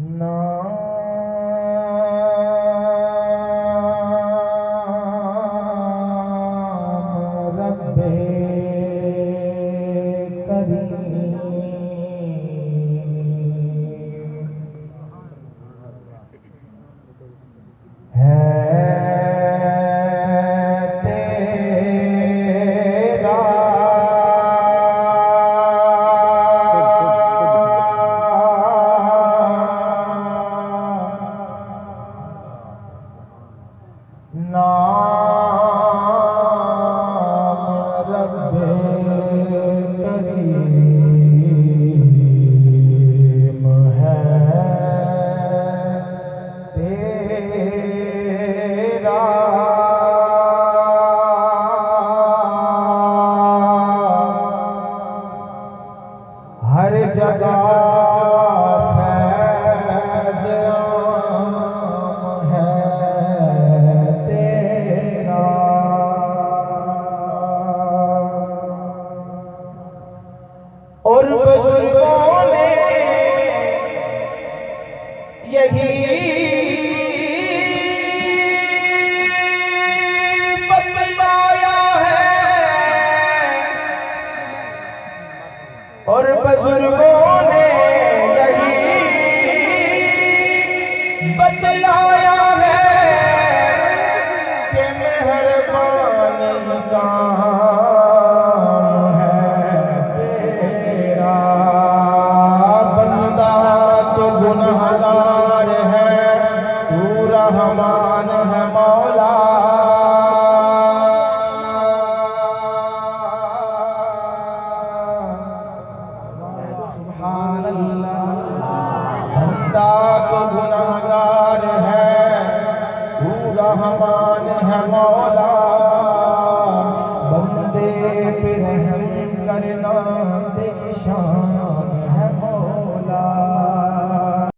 नाम रब्बे करीम है तेरा नाम रब्बे करीम है तेरा हर जगह फैज़ आम है तेरा और बुजुर्गों ने यही बतलाया है और बुजुर्गों ने यही बतलाया है कि मेहरबानी काम है तेरा बंदा तो गुनहगार है तू रहमान है मौला सुभान अल्लाह बंदा तो गुनहगार है तू रहमान है मौला बंदे पे रहम करना तेरी शान